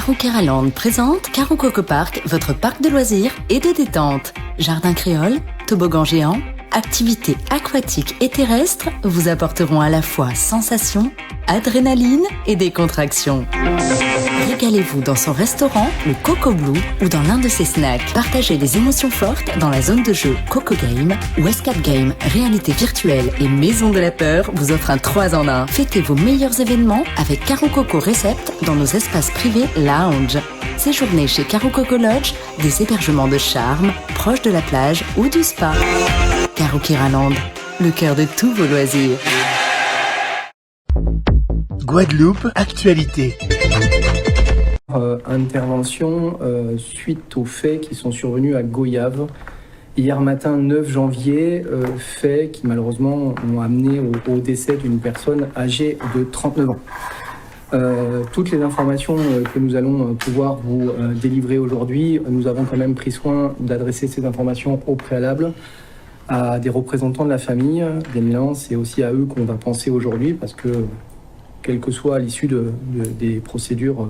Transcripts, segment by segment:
Keraland présente Karo Coco Park, votre parc de loisirs et de détente. Jardin créole, toboggan géant, activités aquatiques et terrestres vous apporteront à la fois sensations, adrénaline et décontraction. Régalez-vous dans son restaurant, le Coco Blue, ou dans l'un de ses snacks. Partagez des émotions fortes dans la zone de jeu Coco Game, où Escape Game, réalité virtuelle et maison de la peur vous offre un 3 en 1. Fêtez vos meilleurs événements avec Karo Coco Recept dans nos espaces privés lounge. Séjournez chez Karo Coco Lodge, des hébergements de charme, proches de la plage ou du spa. Karo Keraland, le cœur de tous vos loisirs. Guadeloupe, actualité. Intervention suite aux faits qui sont survenus à Goyave hier matin 9 janvier, faits qui malheureusement ont amené au décès d'une personne âgée de 39 ans. Toutes les informations que nous allons pouvoir vous délivrer aujourd'hui, nous avons quand même pris soin d'adresser ces informations au préalable à des représentants de la famille, des milans, et aussi à eux qu'on va penser aujourd'hui, parce que quelle que soit l'issue des procédures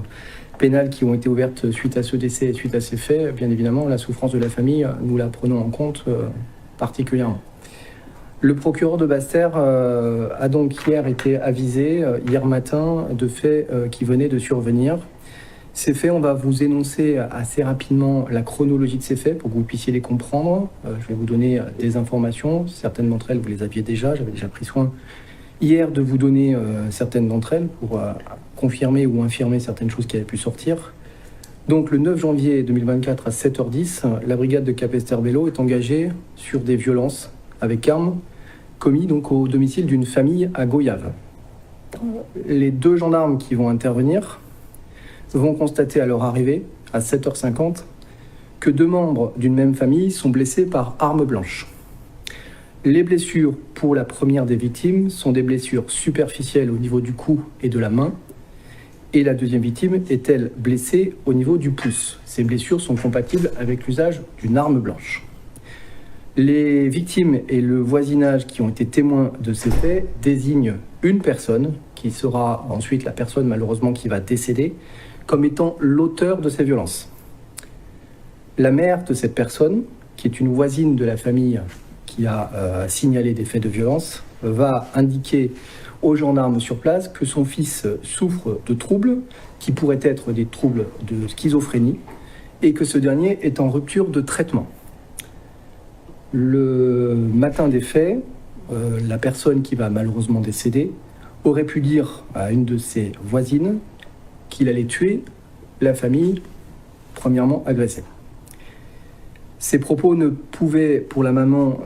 pénales qui ont été ouvertes suite à ce décès et suite à ces faits, bien évidemment, la souffrance de la famille, nous la prenons en compte particulièrement. Le procureur de Basse-Terre a donc hier été avisé, hier matin, de faits qui venaient de survenir. Ces faits, on va vous énoncer assez rapidement la chronologie de ces faits pour que vous puissiez les comprendre. Je vais vous donner des informations. Certaines d'entre elles, vous les aviez déjà. J'avais déjà pris soin hier de vous donner certaines d'entre elles pour confirmer ou infirmer certaines choses qui avaient pu sortir. Donc le 9 janvier 2024 à 7h10, la brigade de Capesterre-Belle-Eau est engagée sur des violences avec armes commis donc au domicile d'une famille à Goyave. Les deux gendarmes qui vont intervenir vont constater à leur arrivée, à 7h50, que deux membres d'une même famille sont blessés par arme blanche. Les blessures pour la première des victimes sont des blessures superficielles au niveau du cou et de la main, et la deuxième victime est, elle, blessée au niveau du pouce. Ces blessures sont compatibles avec l'usage d'une arme blanche. Les victimes et le voisinage qui ont été témoins de ces faits désignent une personne, qui sera ensuite la personne malheureusement qui va décéder, comme étant l'auteur de ces violences. La mère de cette personne, qui est une voisine de la famille qui a signalé des faits de violence, va indiquer aux gendarmes sur place que son fils souffre de troubles qui pourraient être des troubles de schizophrénie et que ce dernier est en rupture de traitement. Le matin des faits, la personne qui va malheureusement décéder aurait pu dire à une de ses voisines qu'il allait tuer la famille premièrement agressée. Ces propos ne pouvaient, pour la maman,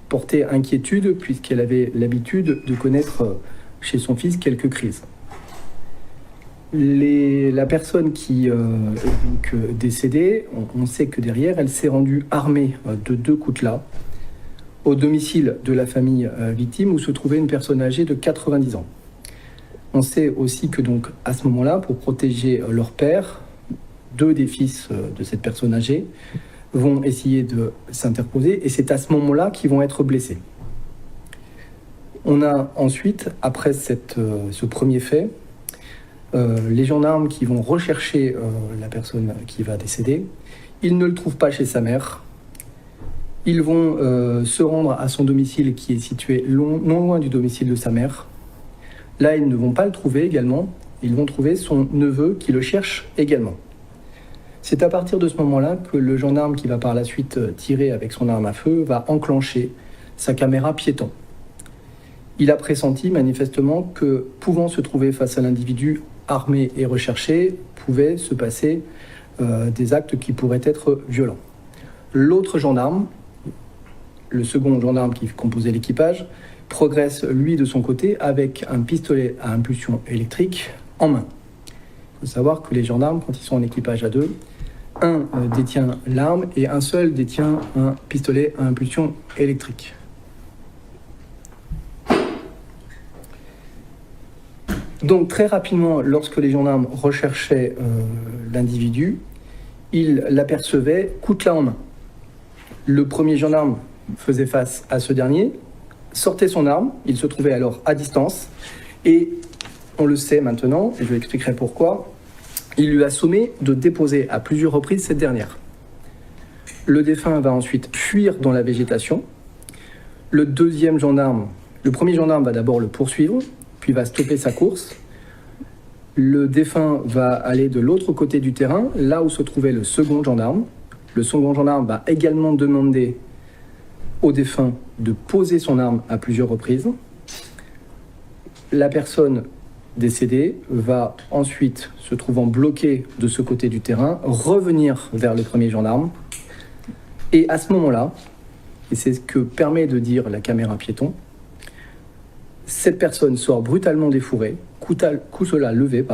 porter inquiétude puisqu'elle avait l'habitude de connaître chez son fils quelques crises. La personne qui est donc décédée, on sait que derrière, elle s'est rendue armée de 2 coutelas au domicile de la famille victime où se trouvait une personne âgée de 90 ans. On sait aussi que donc à ce moment-là, pour protéger leur père, 2 des fils de cette personne âgée vont essayer de s'interposer et c'est à ce moment-là qu'ils vont être blessés. On a ensuite, après ce premier fait, les gendarmes qui vont rechercher la personne qui va décéder. Ils ne le trouvent pas chez sa mère. Ils vont se rendre à son domicile qui est situé non loin du domicile de sa mère. Là, ils ne vont pas le trouver également. Ils vont trouver son neveu qui le cherche également. C'est à partir de ce moment-là que le gendarme qui va par la suite tirer avec son arme à feu va enclencher sa caméra piéton. Il a pressenti manifestement que, pouvant se trouver face à l'individu armé et recherché, pouvait se passer des actes qui pourraient être violents. L'autre gendarme, le second gendarme qui composait l'équipage, progresse lui de son côté avec un pistolet à impulsion électrique en main. Il faut savoir que les gendarmes, quand ils sont en équipage à 2, un détient l'arme et un seul détient un pistolet à impulsion électrique. Donc très rapidement, lorsque les gendarmes recherchaient l'individu, ils l'apercevaient coutelas en main. Le premier gendarme faisait face à ce dernier, sortait son arme, il se trouvait alors à distance, et on le sait maintenant, et je vous expliquerai pourquoi, Il lui a sommé de déposer à plusieurs reprises cette dernière. Le défunt va ensuite fuir dans la végétation. Le premier gendarme va d'abord le poursuivre, puis va stopper sa course. Le défunt va aller de l'autre côté du terrain, là où se trouvait le second gendarme. Le second gendarme va également demander au défunt de poser son arme à plusieurs reprises. La personne décédée va ensuite, se trouvant bloquée de ce côté du terrain, revenir vers le premier gendarme. Et à ce moment-là, et c'est ce que permet de dire la caméra piéton, cette personne sort brutalement des fourrés, coutelas levé,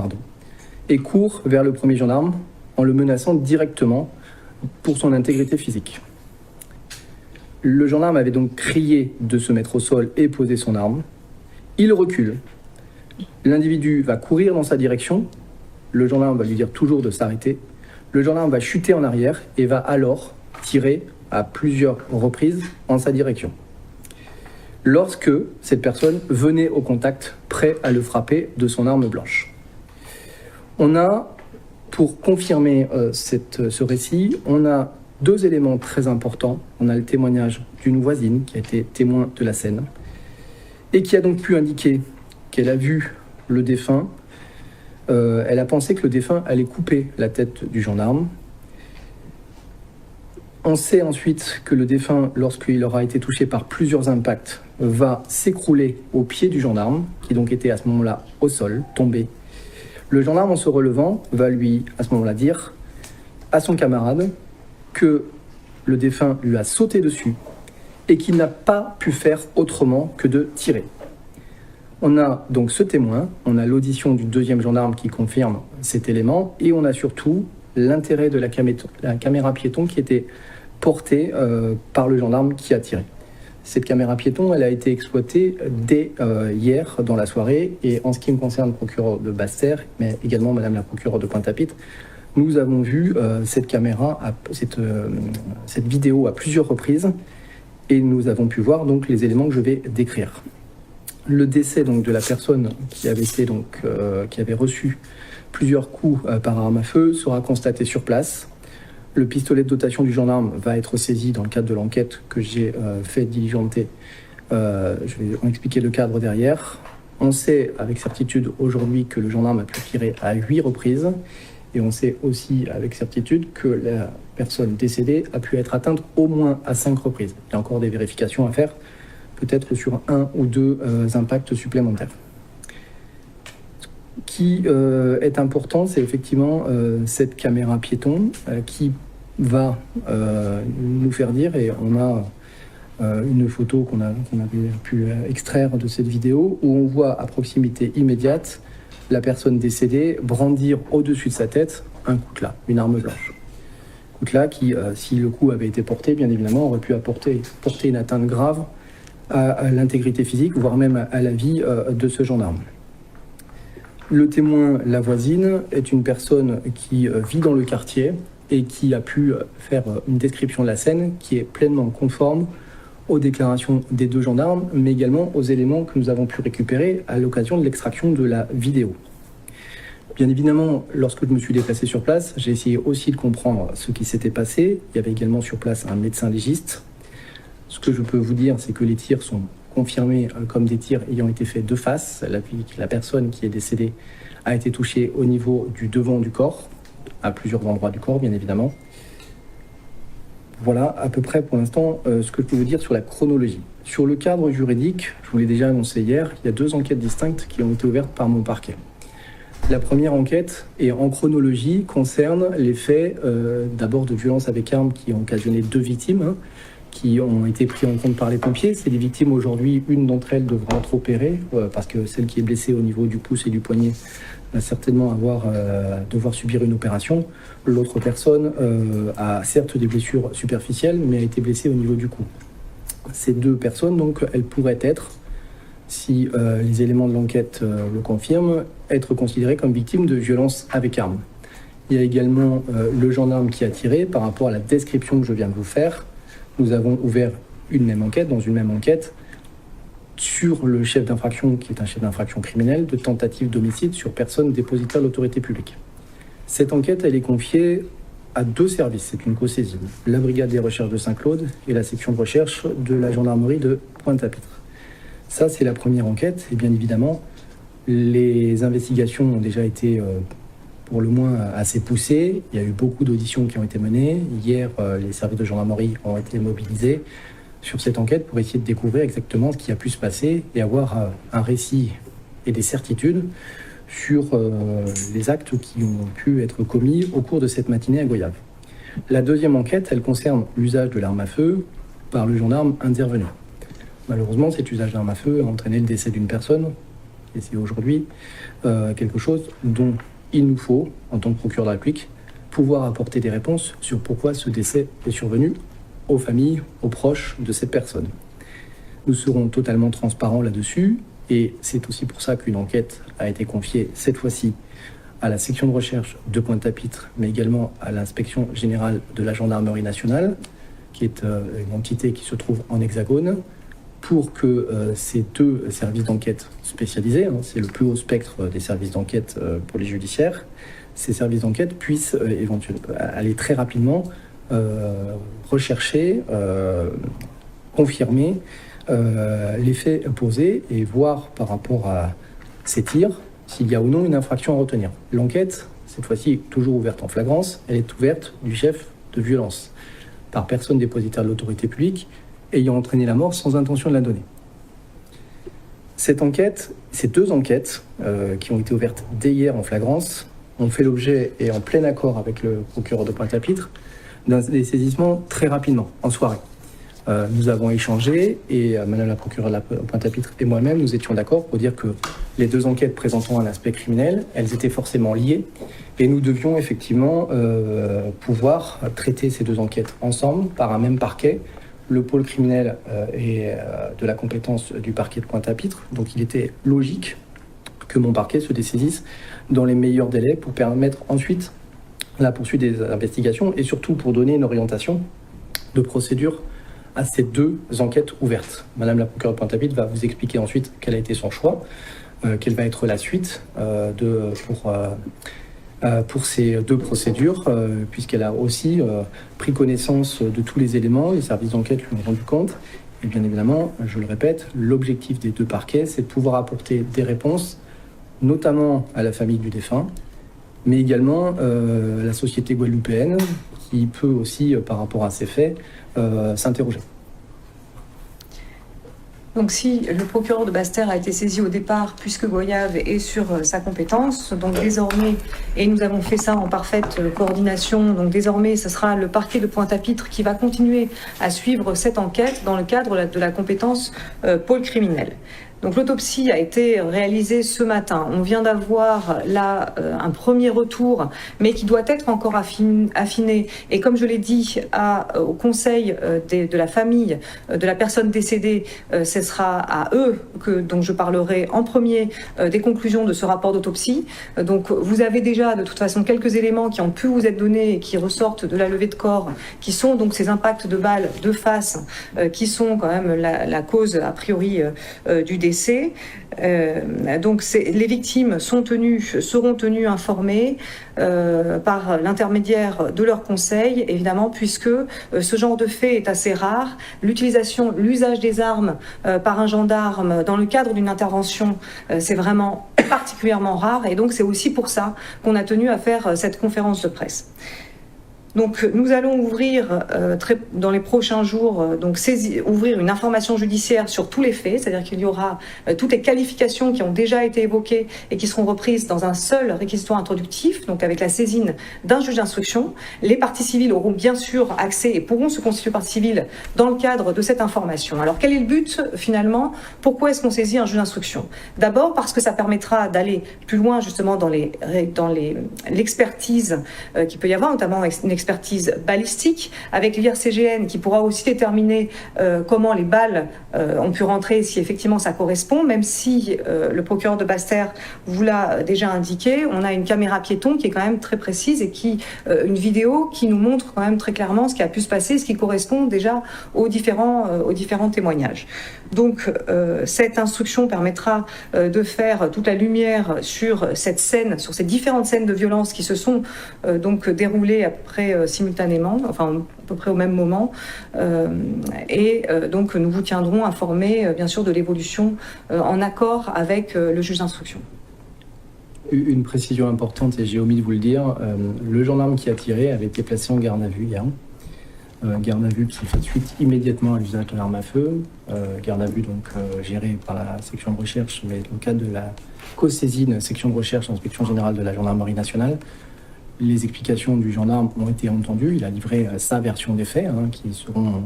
et court vers le premier gendarme en le menaçant directement pour son intégrité physique. Le gendarme avait donc crié de se mettre au sol et poser son arme. Il recule. L'individu va courir dans sa direction. Le gendarme va lui dire toujours de s'arrêter. Le gendarme va chuter en arrière et va alors tirer à plusieurs reprises en sa direction. Lorsque cette personne venait au contact, prêt à le frapper de son arme blanche. On a, pour confirmer ce récit, on a deux éléments très importants. On a le témoignage d'une voisine qui a été témoin de la scène et qui a donc pu indiquer qu'elle a vu le défunt. Elle a pensé que le défunt allait couper la tête du gendarme. On sait ensuite que le défunt, lorsqu'il aura été touché par plusieurs impacts, va s'écrouler au pied du gendarme, qui donc était à ce moment-là au sol, tombé. Le gendarme, en se relevant, va lui, à ce moment-là, dire à son camarade que le défunt lui a sauté dessus et qu'il n'a pas pu faire autrement que de tirer. On a donc ce témoin, on a l'audition du deuxième gendarme qui confirme cet élément, et on a surtout l'intérêt de la caméra piéton qui était portée par le gendarme qui a tiré. Cette caméra piéton, elle a été exploitée dès hier dans la soirée, et en ce qui me concerne, le procureur de Basse-Terre, mais également Madame la procureure de Pointe-à-Pitre, nous avons vu cette vidéo à plusieurs reprises, et nous avons pu voir donc les éléments que je vais décrire. Le décès donc de la personne qui avait reçu plusieurs coups par arme à feu sera constaté sur place. Le pistolet de dotation du gendarme va être saisi dans le cadre de l'enquête que j'ai fait diligenter. Je vais en expliquer le cadre derrière. On sait avec certitude aujourd'hui que le gendarme a pu tirer à 8 reprises. Et on sait aussi avec certitude que la personne décédée a pu être atteinte au moins à 5 reprises. Il y a encore des vérifications à faire, peut-être sur 1 ou 2 impacts supplémentaires. Ce qui est important, c'est effectivement cette caméra piéton qui va nous faire dire, et on a une photo qu'on avait pu extraire de cette vidéo, où on voit à proximité immédiate la personne décédée brandir au-dessus de sa tête un coutelas, une arme blanche. Coutelas qui, si le coup avait été porté, bien évidemment, aurait pu porter une atteinte grave à l'intégrité physique, voire même à la vie de ce gendarme. Le témoin, la voisine, est une personne qui vit dans le quartier et qui a pu faire une description de la scène qui est pleinement conforme aux déclarations des 2 gendarmes, mais également aux éléments que nous avons pu récupérer à l'occasion de l'extraction de la vidéo. Bien évidemment, lorsque je me suis déplacé sur place, j'ai essayé aussi de comprendre ce qui s'était passé. Il y avait également sur place un médecin légiste. Ce que je peux vous dire, c'est que les tirs sont confirmés comme des tirs ayant été faits de face. La personne qui est décédée a été touchée au niveau du devant du corps, à plusieurs endroits du corps, bien évidemment. Voilà à peu près pour l'instant ce que je peux vous dire sur la chronologie. Sur le cadre juridique, je vous l'ai déjà annoncé hier, il y a 2 enquêtes distinctes qui ont été ouvertes par mon parquet. La première enquête, et en chronologie, concerne les faits d'abord de violences avec armes qui ont occasionné 2 victimes, qui ont été pris en compte par les pompiers. C'est des victimes aujourd'hui, une d'entre elles devra être opérée, parce que celle qui est blessée au niveau du pouce et du poignet va certainement devoir subir une opération. L'autre personne a certes des blessures superficielles, mais a été blessée au niveau du cou. Ces 2 personnes, donc, elles pourraient être, si les éléments de l'enquête le confirment, être considérées comme victimes de violences avec armes. Il y a également le gendarme qui a tiré par rapport à la description que je viens de vous faire. Nous avons ouvert une même enquête sur le chef d'infraction, qui est un chef d'infraction criminel, de tentative d'homicide sur personne dépositaire de l'autorité publique. Cette enquête, elle est confiée à 2 services, c'est une co-saisine. La brigade des recherches de Saint-Claude et la section de recherche de la gendarmerie de Pointe-à-Pitre. Ça, c'est la première enquête. Et bien évidemment, les investigations ont déjà été pour le moins assez poussées. Il y a eu beaucoup d'auditions qui ont été menées. Hier, les services de gendarmerie ont été mobilisés sur cette enquête pour essayer de découvrir exactement ce qui a pu se passer et avoir un récit et des certitudes sur les actes qui ont pu être commis au cours de cette matinée à Goyave. La deuxième enquête, elle concerne l'usage de l'arme à feu par le gendarme intervenu. Malheureusement, cet usage d'arme à feu a entraîné le décès d'une personne, et c'est aujourd'hui quelque chose dont il nous faut, en tant que procureur de la République, pouvoir apporter des réponses sur pourquoi ce décès est survenu aux familles, aux proches de cette personne. Nous serons totalement transparents là-dessus, et c'est aussi pour ça qu'une enquête a été confiée cette fois-ci à la section de recherche de Pointe-à-Pitre, mais également à l'inspection générale de la gendarmerie nationale, qui est une entité qui se trouve en Hexagone, pour que ces 2 services d'enquête spécialisés, c'est le plus haut spectre des services d'enquête pour les judiciaires, ces services d'enquête puissent éventuellement aller très rapidement rechercher, confirmer les faits posés et voir par rapport à ces tirs s'il y a ou non une infraction à retenir. L'enquête, cette fois-ci toujours ouverte en flagrance, elle est ouverte du chef de violence par personne dépositaire de l'autorité publique ayant entraîné la mort sans intention de la donner. Cette enquête, ces 2 enquêtes qui ont été ouvertes dès hier en flagrance ont fait l'objet, et en plein accord avec le procureur de Pointe-à-Pitre, d'un saisissement très rapidement, en soirée. Nous avons échangé et Madame la procureure de Pointe-à-Pitre et moi-même, nous étions d'accord pour dire que les 2 enquêtes présentant un aspect criminel, elles étaient forcément liées et nous devions effectivement pouvoir traiter ces 2 enquêtes ensemble par un même parquet. Le pôle criminel est de la compétence du parquet de Pointe-à-Pitre, donc il était logique que mon parquet se dessaisisse dans les meilleurs délais pour permettre ensuite la poursuite des investigations et surtout pour donner une orientation de procédure à ces 2 enquêtes ouvertes. Madame la procureure de Pointe-à-Pitre va vous expliquer ensuite quel a été son choix, quelle va être la suite pour ces 2 procédures, puisqu'elle a aussi pris connaissance de tous les éléments, les services d'enquête lui ont rendu compte. Et bien évidemment, je le répète, l'objectif des 2 parquets, c'est de pouvoir apporter des réponses, notamment à la famille du défunt, mais également la société guadeloupéenne, qui peut aussi, par rapport à ces faits, s'interroger. Donc si le procureur de Basse-Terre a été saisi au départ, puisque Goyave est sur sa compétence, donc désormais, et nous avons fait ça en parfaite coordination, donc désormais ce sera le parquet de Pointe-à-Pitre qui va continuer à suivre cette enquête dans le cadre de la compétence pôle criminel. Donc l'autopsie a été réalisée ce matin. On vient d'avoir là un premier retour, mais qui doit être encore affiné. Et comme je l'ai dit au conseil de la famille de la personne décédée, ce sera à eux dont je parlerai en premier des conclusions de ce rapport d'autopsie. Donc vous avez déjà de toute façon quelques éléments qui ont pu vous être donnés et qui ressortent de la levée de corps, qui sont donc ces impacts de balles de face, qui sont quand même la cause a priori du décès. Donc les victimes seront tenues informées par l'intermédiaire de leur conseil, évidemment, puisque ce genre de fait est assez rare. L'usage des armes par un gendarme dans le cadre d'une intervention, c'est vraiment particulièrement rare, et donc c'est aussi pour ça qu'on a tenu à faire cette conférence de presse. Donc nous allons ouvrir dans les prochains jours, ouvrir une information judiciaire sur tous les faits, c'est-à-dire qu'il y aura toutes les qualifications qui ont déjà été évoquées et qui seront reprises dans un seul réquisitoire introductif, donc avec la saisine d'un juge d'instruction. Les parties civiles auront bien sûr accès et pourront se constituer partie civile dans le cadre de cette information. Alors quel est le but finalement? Pourquoi est-ce qu'on saisit un juge d'instruction? D'abord parce que ça permettra d'aller plus loin justement dans l'expertise qu'il peut y avoir, notamment une expertise expertise balistique, avec l'IRCGN qui pourra aussi déterminer comment les balles ont pu rentrer, si effectivement ça correspond, même si le procureur de Basse-Terre vous l'a déjà indiqué, on a une caméra piéton qui est quand même très précise et une vidéo qui nous montre quand même très clairement ce qui a pu se passer, ce qui correspond déjà aux différents témoignages. Donc cette instruction permettra de faire toute la lumière sur cette scène, sur ces différentes scènes de violence qui se sont donc déroulées à peu près simultanément, enfin à peu près au même moment, donc nous vous tiendrons informés bien sûr de l'évolution en accord avec le juge d'instruction. Une précision importante, et j'ai omis de vous le dire, le gendarme qui a tiré avait été placé en garde à vue hier. Garde à vue qui fait suite immédiatement à l'usage de l'arme à feu. Garde à vue donc gérée par la section de recherche, mais dans le cadre de la co-saisine section de recherche, inspection générale de la gendarmerie nationale. Les explications du gendarme ont été entendues. Il a livré sa version des faits,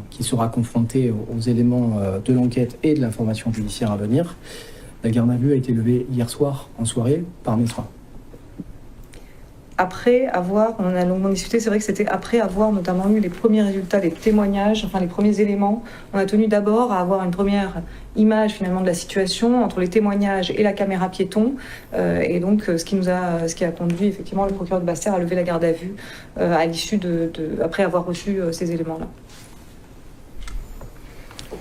qui sera confrontée aux éléments de l'enquête et de l'information judiciaire à venir. La garde à vue a été levée hier soir, en soirée, par mes soins. Après avoir, on a longuement discuté, c'est vrai que c'était après avoir notamment eu les premiers résultats des témoignages, enfin les premiers éléments, on a tenu d'abord à avoir une première image finalement de la situation entre les témoignages et la caméra piéton, et donc ce qui a conduit effectivement le procureur de Basse-Terre à lever la garde à vue à l'issue après avoir reçu ces éléments-là.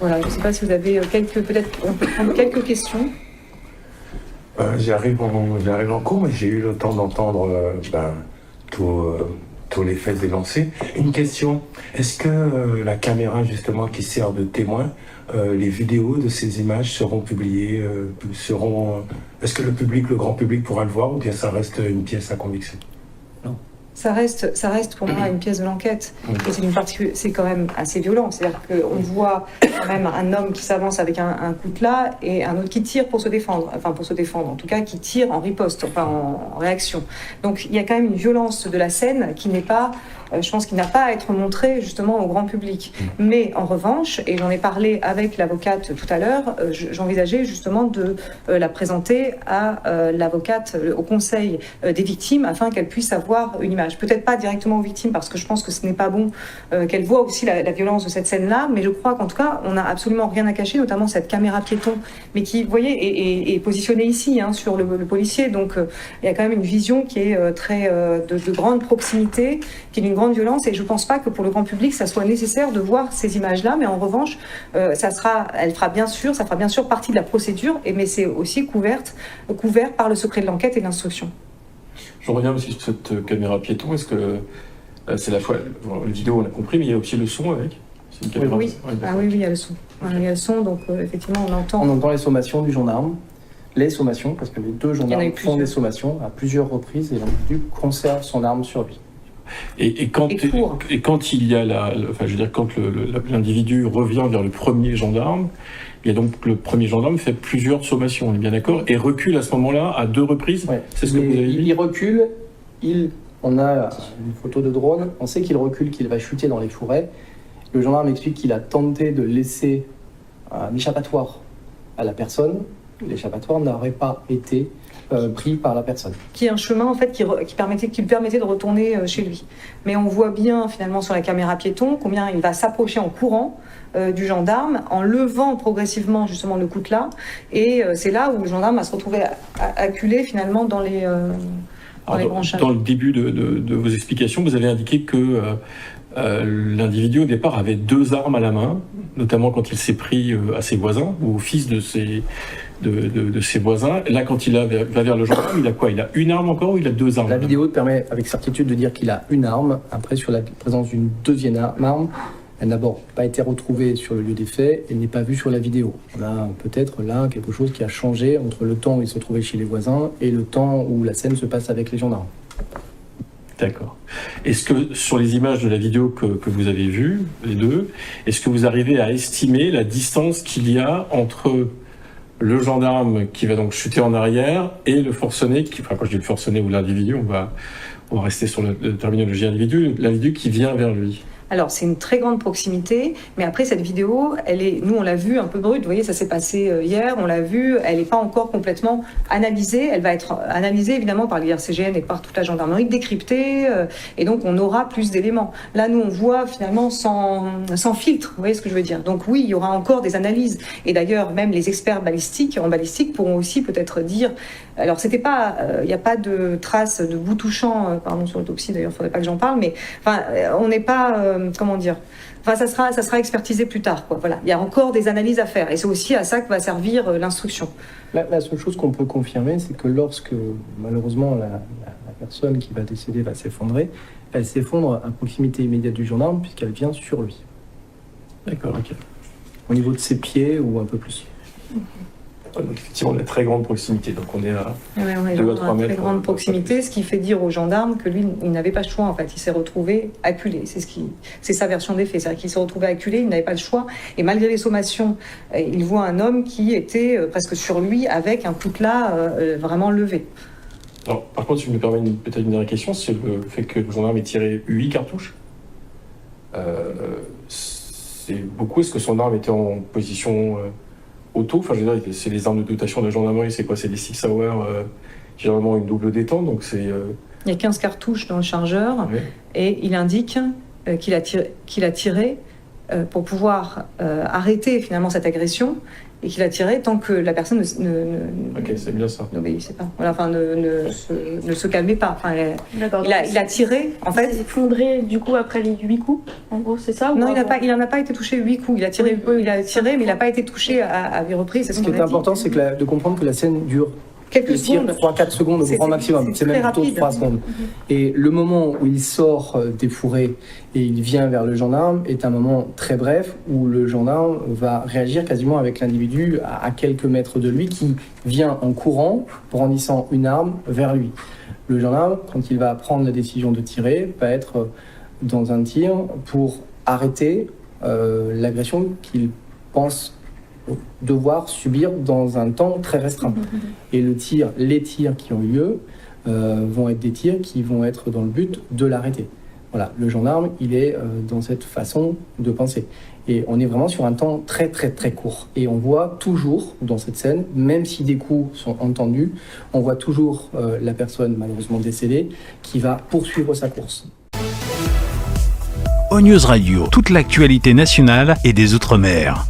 Voilà, je ne sais pas si vous avez peut-être on peut prendre quelques questions. J'arrive en cours, mais j'ai eu le temps d'entendre tous les faits énoncés. Une question, est-ce que la caméra justement qui sert de témoin, les vidéos de ces images seront publiées, est-ce que le grand public pourra le voir ou bien ça reste une pièce à conviction? Ça reste pour moi une pièce de l'enquête. Et c'est quand même assez violent. C'est-à-dire qu'on voit quand même un homme qui s'avance avec un coutelas et un autre qui tire pour se défendre. Enfin, pour se défendre, en tout cas, qui tire en riposte, enfin en réaction. Donc il y a quand même une violence de la scène qui n'est pas, je pense, qui n'a pas à être montrée justement au grand public. Mais en revanche, et j'en ai parlé avec l'avocate tout à l'heure, j'envisageais justement de la présenter à l'avocate, au conseil des victimes, afin qu'elle puisse avoir une image. Peut-être pas directement aux victimes, parce que je pense que ce n'est pas bon qu'elles voient aussi la violence de cette scène-là, mais je crois qu'en tout cas, on n'a absolument rien à cacher, notamment cette caméra piéton, mais qui, vous voyez, est positionnée ici, sur le policier. Donc, il y a quand même une vision qui est de grande proximité, qui est d'une grande violence, et je ne pense pas que pour le grand public, ça soit nécessaire de voir ces images-là, mais en revanche, ça fera bien sûr partie de la procédure, mais c'est aussi couvert par le secret de l'enquête et de l'instruction. Je reviens aussi sur cette caméra piéton. Est-ce que c'est la fois la vidéo, on a compris, mais il y a aussi le son avec? C'est une caméra. Oui, oui, il y a le son. Il y a le son, donc effectivement, on entend. On entend les sommations du gendarme, parce que les deux gendarmes font des sommations à plusieurs reprises, et l'individu conserve son arme sur lui. Et quand il y a quand l'individu revient vers le premier gendarme, il y a donc le premier gendarme fait plusieurs sommations, on est bien d'accord, et recule à ce moment-là à 2 reprises. Ouais. C'est ce que vous avez dit. Il recule, on a une photo de drone, on sait qu'il recule, qu'il va chuter dans les fourrés. Le gendarme explique qu'il a tenté de laisser un échappatoire à la personne. L'échappatoire n'aurait pas été pris par la personne. Qui est un chemin en fait qui lui permettait de retourner chez lui. Mais on voit bien finalement sur la caméra piéton combien il va s'approcher en courant du gendarme, en levant progressivement justement le coutelas, et c'est là où le gendarme va se retrouver acculé finalement dans les branchages. Dans le début de vos explications, vous avez indiqué que l'individu au départ avait 2 armes à la main, notamment quand il s'est pris à ses voisins ou au fils de ses voisins. Là, quand il va vers le gendarme, il a quoi? Il a une arme encore ou il a 2 armes? La vidéo permet avec certitude de dire qu'il a une arme. Après, sur la présence d'une deuxième arme, elle n'a d'abord pas été retrouvée sur le lieu des faits et n'est pas vue sur la vidéo. On a peut-être là quelque chose qui a changé entre le temps où il se trouvait chez les voisins et le temps où la scène se passe avec les gendarmes. D'accord. Est-ce que sur les images de la vidéo que vous avez vues, les deux, est-ce que vous arrivez à estimer la distance qu'il y a entre le gendarme qui va donc chuter en arrière et le forcené, quand je dis le forcené ou l'individu, on va rester sur la terminologie individu, l'individu qui vient vers lui? Alors, c'est une très grande proximité, mais après, cette vidéo, nous, on l'a vue un peu brute. Vous voyez, ça s'est passé hier, on l'a vue, elle n'est pas encore complètement analysée. Elle va être analysée, évidemment, par l'IRCGN et par toute la gendarmerie, décryptée, et donc on aura plus d'éléments. Là, nous, on voit finalement sans filtre, vous voyez ce que je veux dire. Donc oui, il y aura encore des analyses. Et d'ailleurs, même les experts en balistique pourront aussi peut-être dire... Alors, c'était pas... Il n'y a pas de traces de bout touchant, pardon, sur l'autopsie, d'ailleurs, il ne faudrait pas que j'en parle, mais enfin, on n'est pas... comment dire, enfin, ça sera expertisé plus tard, quoi. Voilà. Il y a encore des analyses à faire et c'est aussi à ça que va servir l'instruction. La seule chose qu'on peut confirmer, c'est que lorsque malheureusement la personne qui va décéder va s'effondrer, elle s'effondre à proximité immédiate du gendarme puisqu'elle vient sur lui. D'accord, ok. Au niveau de ses pieds ou un peu plus. Donc effectivement, la très grande proximité. Donc on est à 2 à 3 mètres. Très grande proximité, ce qui fait dire aux gendarmes que lui, il n'avait pas le choix en fait. Il s'est retrouvé acculé. C'est sa version des faits. C'est-à-dire qu'il s'est retrouvé acculé, il n'avait pas le choix. Et malgré les sommations, il voit un homme qui était presque sur lui avec un coutelas vraiment levé. Alors, par contre, si je me permets peut-être une dernière question, c'est le fait que le gendarme ait tiré 8 cartouches. C'est beaucoup. Est-ce que son arme était en position auto? Enfin, je veux dire, c'est les armes de dotation de la gendarmerie, c'est quoi? C'est des 6 hours, généralement une double détente, donc c'est... Il y a 15 cartouches dans le chargeur, oui. Et il indique qu'il a tiré pour pouvoir arrêter finalement cette agression, et qu'il a tiré tant que la personne ok, c'est bien ça. n'obéissait pas. Voilà, enfin, ne se calmait pas. Enfin, D'accord. il a tiré, en fait. Il s'est effondré du coup après les 8 coups, en gros, c'est ça? Non, il n'en a pas été touché 8 coups. Il a tiré, mais il n'a pas été touché à 8 reprises. Ce qui est important, c'est de comprendre que la scène dure quelques secondes. 3-4 secondes au grand maximum. C'est même plutôt 3 secondes. Et le moment où il sort des fourrés et il vient vers le gendarme est un moment très bref où le gendarme va réagir quasiment avec l'individu à quelques mètres de lui qui vient en courant, brandissant une arme vers lui. Le gendarme, quand il va prendre la décision de tirer, va être dans un tir pour arrêter l'agression qu'il pense devoir subir dans un temps très restreint. Et les tirs qui ont eu lieu vont être des tirs qui vont être dans le but de l'arrêter. Voilà, le gendarme, il est dans cette façon de penser. Et on est vraiment sur un temps très très très court. Et on voit toujours dans cette scène, même si des coups sont entendus, on voit toujours la personne malheureusement décédée qui va poursuivre sa course. ONews Radio, toute l'actualité nationale et des Outre-mer.